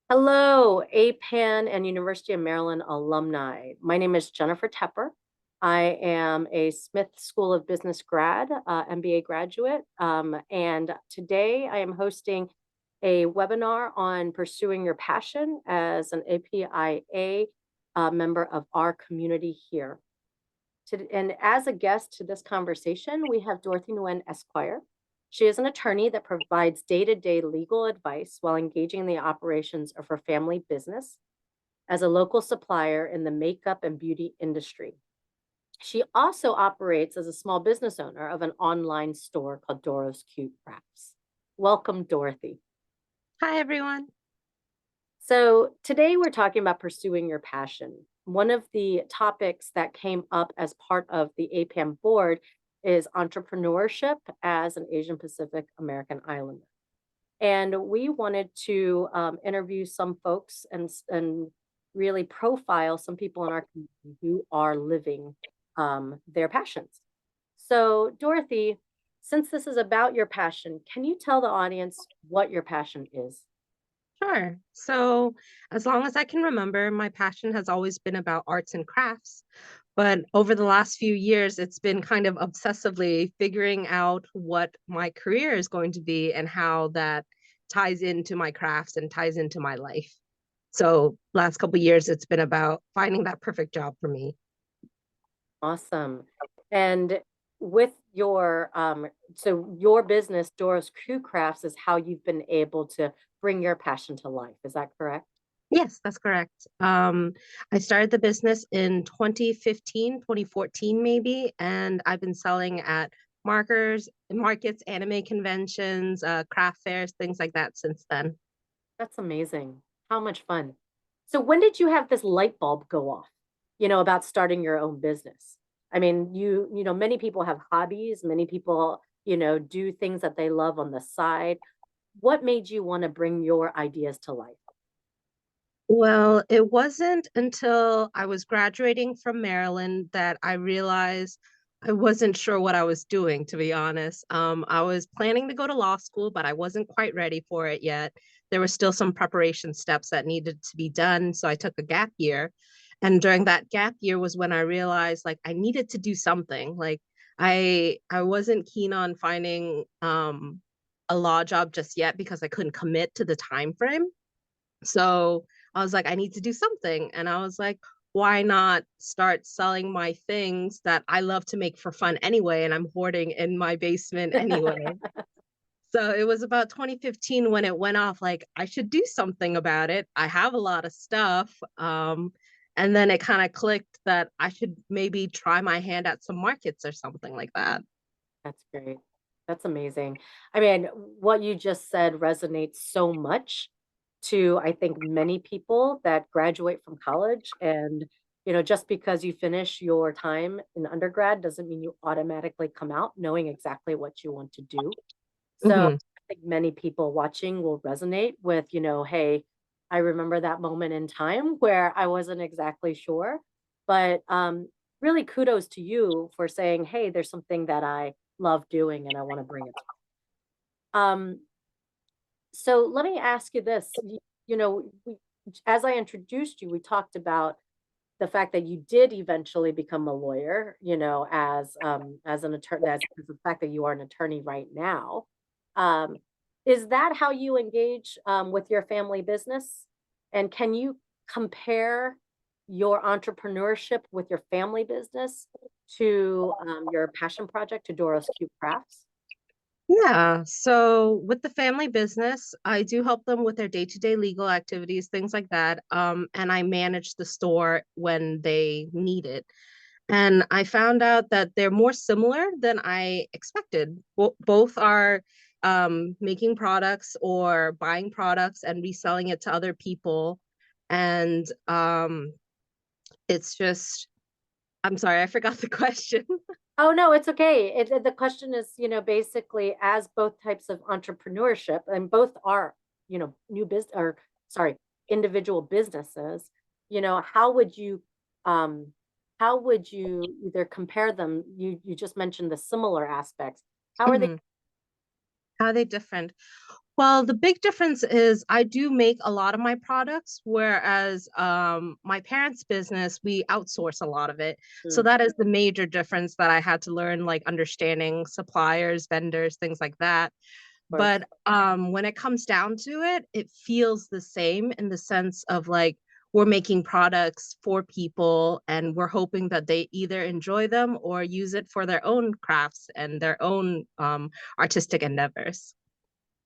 Hello, APAAN and University of Maryland alumni. My name is Jennifer Tepper. I am a Smith School of Business grad, MBA graduate, and today I am hosting a webinar on pursuing your passion as an APIA member of our community here. And as a guest to this conversation, we have Dorothy Nguyen, Esquire. She is an attorney that provides day-to-day legal advice while engaging in the operations of her family business as a local supplier in the makeup and beauty industry. She also operates as a small business owner of an online store called DorosCuteCrafts. Welcome, Dorothy. Hi, everyone. So today we're talking about pursuing your passion. One of the topics that came up as part of the APAM board is entrepreneurship as an Asian Pacific American Islander. And we wanted to interview some folks and really profile some people in our community who are living their passions. So Dorothy, since this is about your passion, can you tell the audience what your passion is? Sure. So, as long as I can remember, my passion has always been about arts and crafts. But over the last few years, it's been kind of obsessively figuring out what my career is going to be and how that ties into my crafts and ties into my life. So, last couple of years, it's been about finding that perfect job for me. Awesome. And with your so your business, Doris Crew Crafts, is how you've been able to bring your passion to life. Is that correct? Yes, that's correct. I started the business in 2015, 2014, maybe, and I've been selling at markets, anime conventions, craft fairs, things like that since then. That's amazing. How much fun. So when did you have this light bulb go off, about starting your own business? I mean, many people have hobbies, many people, do things that they love on the side. What made you want to bring your ideas to life? Well, it wasn't until I was graduating from Maryland that I realized I wasn't sure what I was doing, to be honest. I was planning to go to law school, but I wasn't quite ready for it yet. There were still some preparation steps that needed to be done, so I took a gap year. And during that gap year was when I realized like I needed to do something. Like I wasn't keen on finding a law job just yet because I couldn't commit to the time frame. So I was like, I need to do something. And I was like, why not start selling my things that I love to make for fun anyway? And I'm hoarding in my basement anyway. So it was about 2015 when it went off, like, I should do something about it. I have a lot of stuff. And then it kind of clicked that I should maybe try my hand at some markets or something like that. That's great. That's amazing. I mean, what you just said resonates so much to, I think, many people that graduate from college. And, just because you finish your time in undergrad doesn't mean you automatically come out knowing exactly what you want to do. So Hmm. I think many people watching will resonate with, hey, I remember that moment in time where I wasn't exactly sure. But really kudos to you for saying, hey, there's something that I love doing and I want to bring it. Um, so let me ask you this. As I introduced you, we talked about the fact that you did eventually become a lawyer, as an attorney, as the fact that you are an attorney right now. Um, is that how you engage with your family business? And can you compare your entrepreneurship with your family business to your passion project to Doros Cute Crafts? Yeah. So with the family business, I do help them with their day-to-day legal activities, things like that. And I manage the store when they need it. And I found out that they're more similar than I expected. Both are making products or buying products and reselling it to other people. And it's just, I'm sorry, I forgot the question. Oh, no, it's okay. The question is, basically as both types of entrepreneurship and both are, new business or sorry, individual businesses, how would you um either compare them? You just mentioned the similar aspects. How are they? Mhm. How are they different? Well, the big difference is I do make a lot of my products, whereas my parents' business, we outsource a lot of it. So Mm, that is the major difference that I had to learn, like understanding suppliers, vendors, things like that. of course. But when it comes down to it, it feels the same in the sense of like we're making products for people and we're hoping that they either enjoy them or use it for their own crafts and their own artistic endeavors.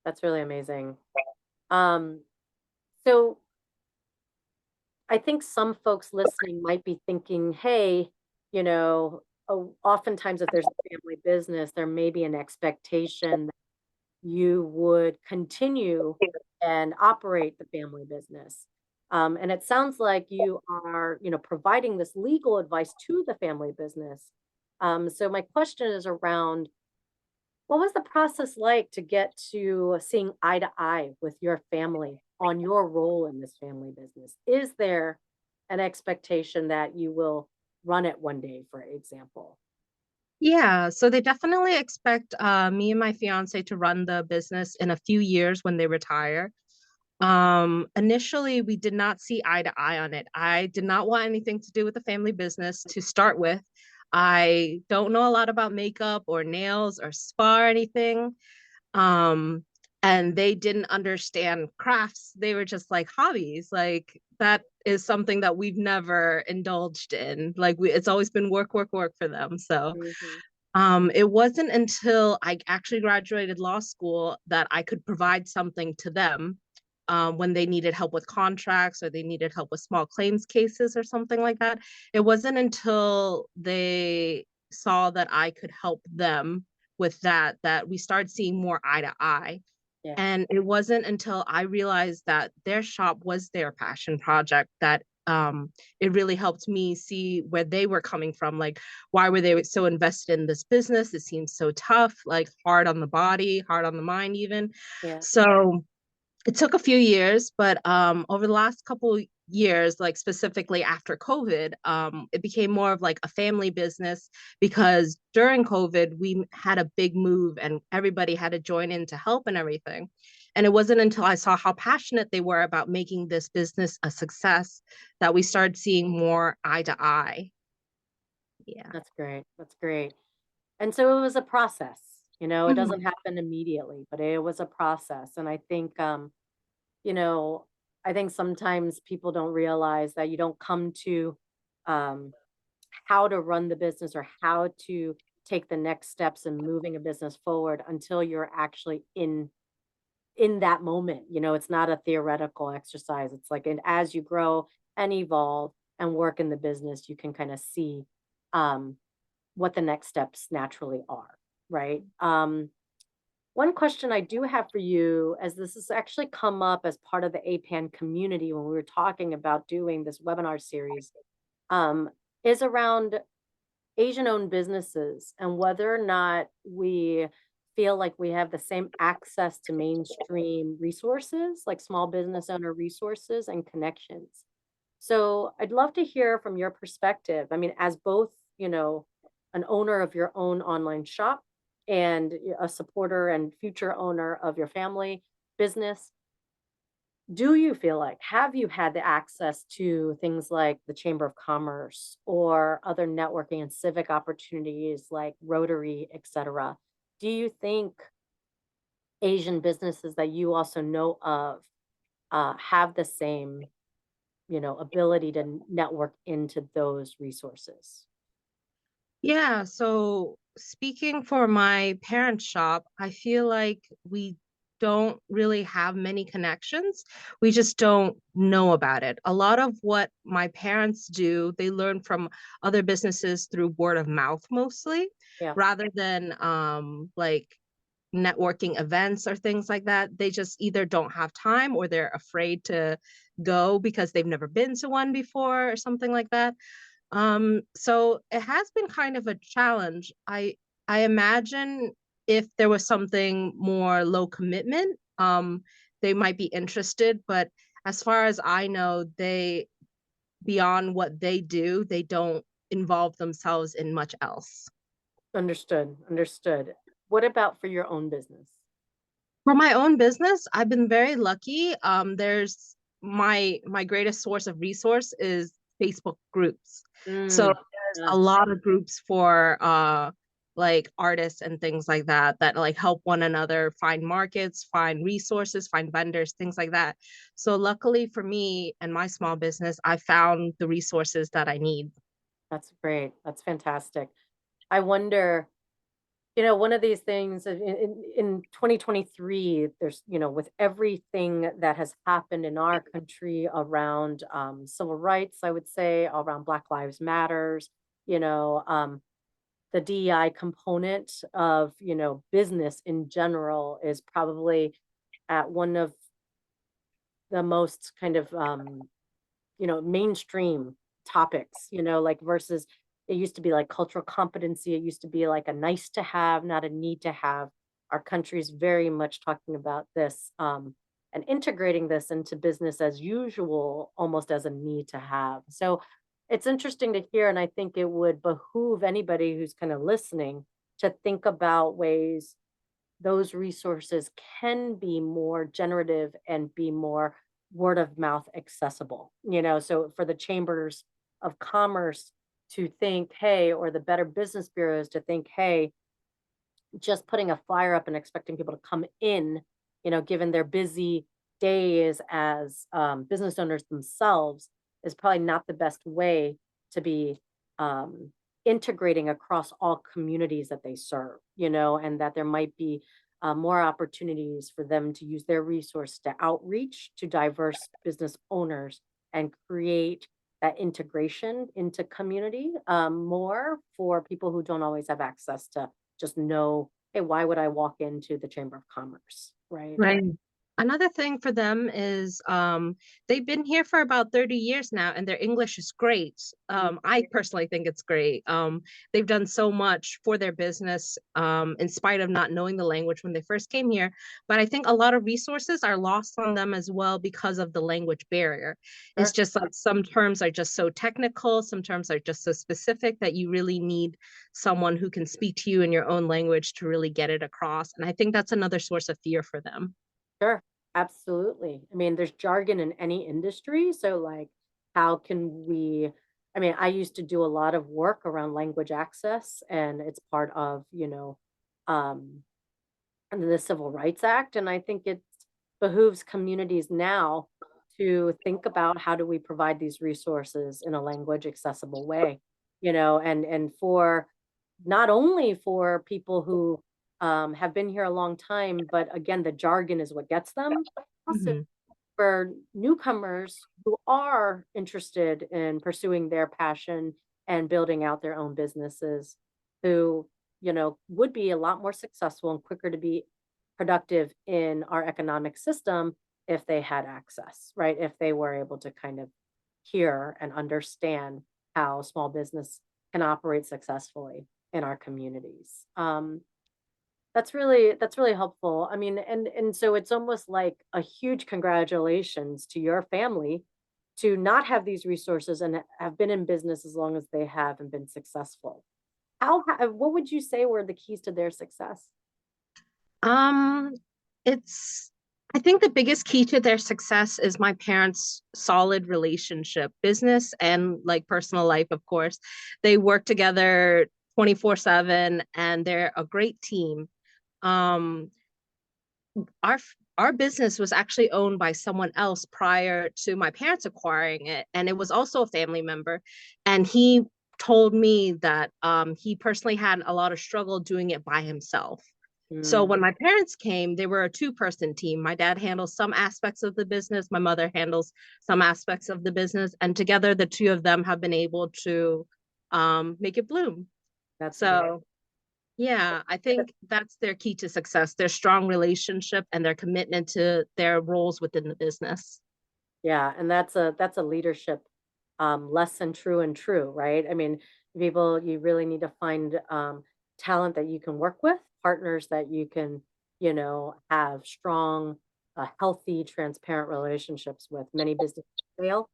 That's really amazing. Um, so I think some folks listening might be thinking, hey, oftentimes if there's a family business, there may be an expectation that you would continue and operate the family business. And it sounds like you are, providing this legal advice to the family business. So my question is around what was the process like to get to seeing eye to eye with your family on your role in this family business? Is there an expectation that you will run it one day, for example? Yeah, so they definitely expect me and my fiance to run the business in a few years when they retire. Initially, we did not see eye to eye on it. I did not want anything to do with the family business to start with. I don't know a lot about makeup or nails or spa or anything. Um, and they didn't understand crafts. They were just like hobbies. Like that is something that we've never indulged in. Like it's always been work, work, work for them. So Mhm. it wasn't until I actually graduated law school that I could provide something to them when they needed help with contracts or they needed help with small claims cases or something like that. It wasn't until they saw that I could help them with that that we started seeing more eye to eye. Yeah, And it wasn't until I realized that their shop was their passion project that it really helped me see where they were coming from. Like, why were they so invested in this business? It seems so tough, like hard on the body, hard on the mind, even. yeah. So it took a few years, but over the last couple years, like specifically after COVID, it became more of like a family business because during COVID, we had a big move and everybody had to join in to help and everything. And it wasn't until I saw how passionate they were about making this business a success that we started seeing more eye to eye. Yeah. That's great. That's great. And so it was a process, it doesn't Mhm. happen immediately, but it was a process. And I think, you know, I think sometimes people don't realize that you don't come to um, how to run the business or how to take the next steps in moving a business forward until you're actually in that moment. It's not a theoretical exercise. It's like, and as you grow and evolve and work in the business, you can kind of see um, what the next steps naturally are, right? One question I do have for you, as this has actually come up as part of the APAN community when we were talking about doing this webinar series, um, is around Asian-owned businesses and whether or not we feel like we have the same access to mainstream resources, like small business owner resources and connections. So I'd love to hear from your perspective. I mean, as both, an owner of your own online shop and a supporter and future owner of your family business, do you feel like have you had the access to things like the Chamber of Commerce or other networking and civic opportunities like Rotary, et cetera? Do you think Asian businesses that you also know of have the same, ability to network into those resources? Yeah, so speaking for my parents' shop, I feel like we don't really have many connections. We just don't know about it. A lot of what my parents do, they learn from other businesses through word of mouth mostly, Yeah, rather than like networking events or things like that. They just either don't have time or they're afraid to go because they've never been to one before or something like that. So it has been kind of a challenge. I imagine if there was something more low commitment, they might be interested, but as far as I know, they beyond what they do, they don't involve themselves in much else. understood. Understood. What about for your own business? For my own business, I've been very lucky. There's my greatest source of resource is Facebook groups. So Mm, there's a yes, lot of groups for like artists and things like that that like help one another find markets, find resources, find vendors, things like that. So luckily for me and my small business, I found the resources that I need. that's great. That's fantastic. I wonder, one of these things in 2023, there's, with everything that has happened in our country around civil rights, I would say, around Black Lives Matters, the DEI component of, business in general is probably at one of the most kind of mainstream topics, like versus it used to be like cultural competency. It used to be like a nice to have, not a need to have. Our country's very much talking about this and integrating this into business as usual, almost as a need to have. So it's interesting to hear. And I think it would behoove anybody who's kind of listening to think about ways those resources can be more generative and be more word of mouth accessible. So for the chambers of commerce to think, hey, or the Better Business Bureaus to think, hey, just putting a flyer up and expecting people to come in, given their busy days as business owners themselves, is probably not the best way to be integrating across all communities that they serve, and that there might be more opportunities for them to use their resource to outreach to diverse business owners and create that integration into community more for people who don't always have access to just know, hey, why would I walk into the Chamber of Commerce? Right. Right. Another thing for them is they've been here for about 30 years now and their English is great. I personally think it's great. They've done so much for their business in spite of not knowing the language when they first came here. But I think a lot of resources are lost on them as well because of the language barrier. It's Sure. just like some terms are just so technical, some terms are just so specific that you really need someone who can speak to you in your own language to really get it across. And I think that's another source of fear for them. Sure. Absolutely. I mean, there's jargon in any industry. So, like, how can we? I mean, I used to do a lot of work around language access, and it's part of, um, the Civil Rights Act. And I think it behooves communities now to think about how do we provide these resources in a language accessible way, and for not only for people who have been here a long time, but again, the jargon is what gets them. Also, Mhm. for newcomers who are interested in pursuing their passion and building out their own businesses, who, would be a lot more successful and quicker to be productive in our economic system if they had access, right? If they were able to kind of hear and understand how small business can operate successfully in our communities. That's really helpful. I mean, and so it's almost like a huge congratulations to your family to not have these resources and have been in business as long as they have and been successful. What would you say were the keys to their success? Um, it's I think the biggest key to their success is my parents' solid relationship, business and like personal life, of course. They work together 24/7 and they're a great team. Um, our business was actually owned by someone else prior to my parents acquiring it, and it was also a family member. And he told me that he personally had a lot of struggle doing it by himself. So Mm, when my parents came, they were a two-person team. My dad handles some aspects of the business, my mother handles some aspects of the business, and together the two of them have been able to make it bloom. that's great. So yeah, I think that's their key to success, their strong relationship and their commitment to their roles within the business. Yeah, and that's a leadership lesson, true and true, right? I mean, people, you really need to find talent that you can work with, partners that you can, have strong, healthy, transparent relationships with. Many businesses fail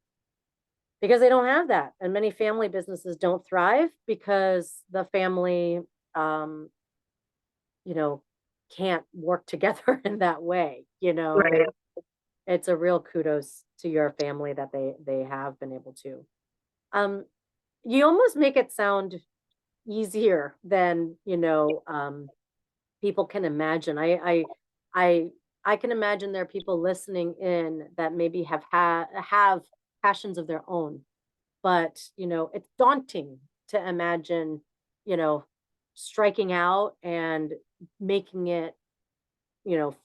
because they don't have that, and many family businesses don't thrive because the family, um, you know, can't work together in that way, you know. Right. It's a real kudos to your family that they have been able to. Um, you almost make it sound easier than, people can imagine. I I can imagine there are people listening in that maybe have passions of their own, but it's daunting to imagine, you know, striking out and making it,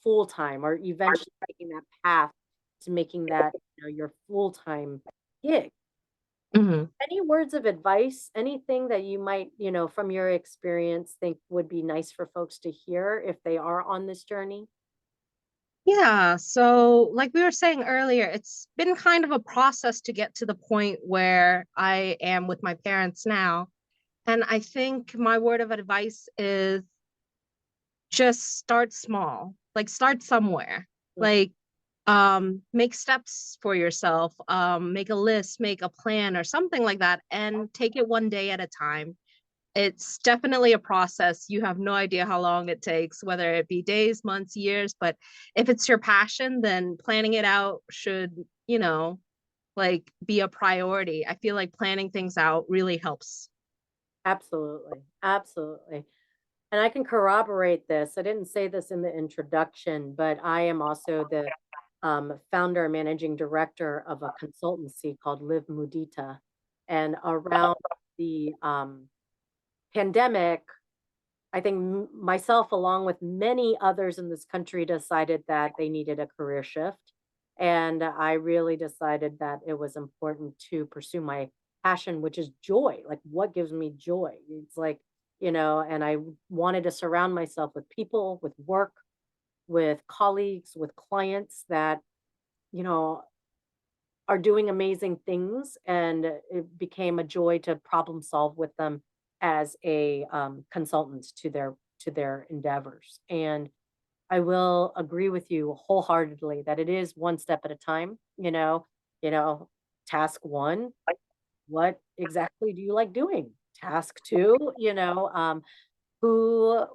full time, or eventually taking that path to making that, your full time gig. Mhm. Any words of advice, anything that you might, from your experience, think would be nice for folks to hear if they are on this journey? Yeah, so like we were saying earlier, it's been kind of a process to get to the point where I am with my parents now. And I think my word of advice is just start small. Like start somewhere. Mm. Like make steps for yourself, make a list, make a plan or something like that and take it one day at a time. It's definitely a process. You have no idea how long it takes, whether it be days, months, years, but if it's your passion, then planning it out should, like be a priority. I feel like planning things out really helps. Absolutely. Absolutely. And I can corroborate this. I didn't say this in the introduction, but I am also the founder and managing director of a consultancy called LiveMudita. And around the pandemic, I think myself, along with many others in this country, decided that they needed a career shift. And I really decided that it was important to pursue my passion, which is joy. Like, what gives me joy? It's like, and I wanted to surround myself with people, with work, with colleagues, with clients that, you know, are doing amazing things, and it became a joy to problem solve with them as a consultant to their endeavors. And I will agree with you wholeheartedly that it is one step at a time. You know, task one, what exactly do you like doing? Task two, who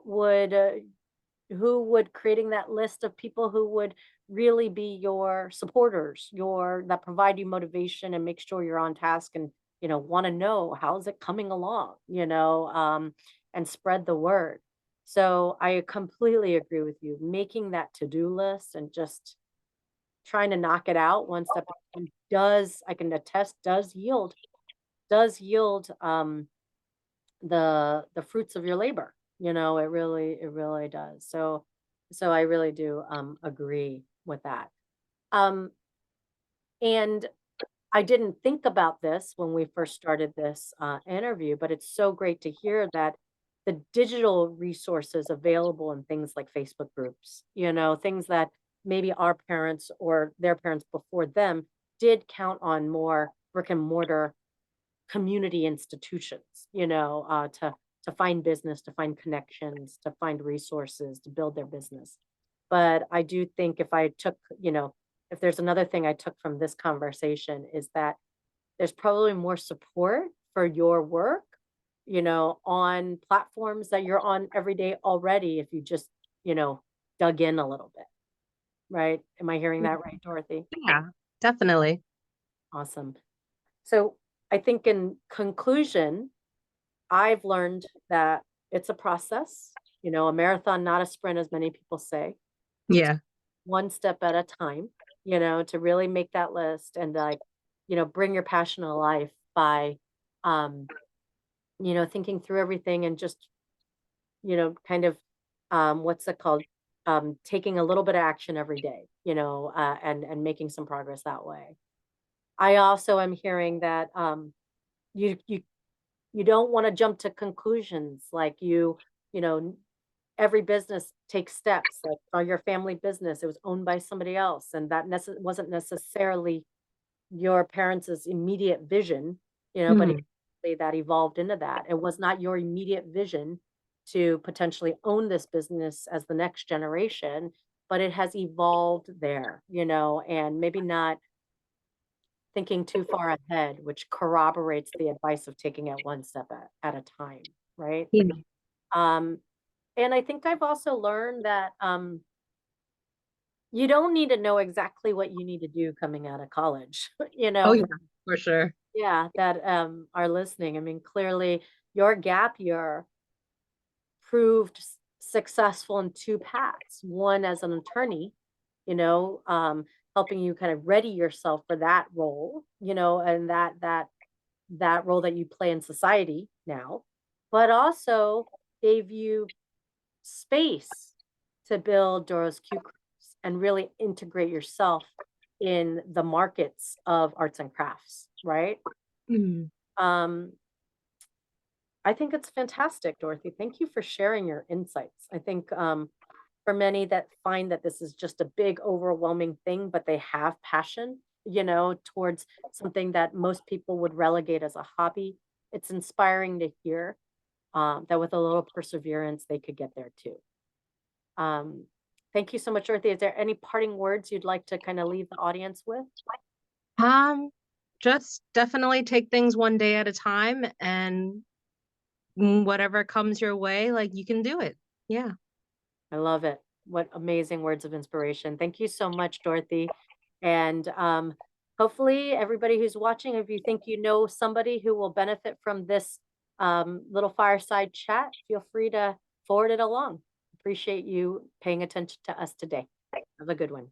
would creating that list of people who would really be your supporters, your that provide you motivation and make sure you're on task, and want to know how's it coming along, and spread the word. So I completely agree with you. Making that to-do list and just trying to knock it out one step at a time does, I can attest, does yield the fruits of your labor. It really does. So I really do agree with that. Um and I didn't think about this when we first started this interview, but it's so great to hear that the digital resources available in things like Facebook groups, things that maybe our parents or their parents before them did count on more brick and mortar community institutions, to find business, to find connections, to find resources, to build their business. But I do think if there's another thing I took from this conversation is that there's probably more support for your work, on platforms that you're on every day already if you just, you know, dug in a little bit, right? Am I hearing that right, Dorothy? Yeah, definitely. Awesome. So I think in conclusion, I've learned that it's a process, a marathon, not a sprint, as many people say, Yeah. one step at a time, to really make that list and like, bring your passion to life by, um, thinking through everything and just, kind of, what's it called? Taking a little bit of action every day, and making some progress that way. I also am hearing that, you you don't want to jump to conclusions like you know every business takes steps, like your family business, it was owned by somebody else, and that wasn't necessarily your parents' immediate vision, but Mhm. eventually that evolved into that. It was not your immediate vision to potentially own this business as the next generation, but it has evolved there, and maybe not thinking too far ahead, which corroborates the advice of taking it one step at a time, right? Yeah. Um, And I think I've also learned that you don't need to know exactly what you need to do coming out of college, Oh for yeah, for sure. yeah, that are listening. I mean, clearly your gap year proved successful in two paths. One as an attorney, you know, um, helping you kind of ready yourself for that role, and that role that you play in society now, but also gave you space to build DorosCuteCrafts and really integrate yourself in the markets of arts and crafts, right? Mm. Um, I think it's fantastic, Dorothy. Thank you for sharing your insights. I think for many that find that this is just a big, overwhelming thing, but they have passion, towards something that most people would relegate as a hobby, it's inspiring to hear that with a little perseverance, they could get there too. Um, thank you so much, Dorothy. Is there any parting words you'd like to kind of leave the audience with? Um, just definitely take things one day at a time and whatever comes your way, like you can do it. Yeah. I love it. What amazing words of inspiration. Thank you so much, Dorothy. And hopefully, everybody who's watching, if you think you know somebody who will benefit from this little fireside chat, feel free to forward it along. Appreciate you paying attention to us today. Have a good one.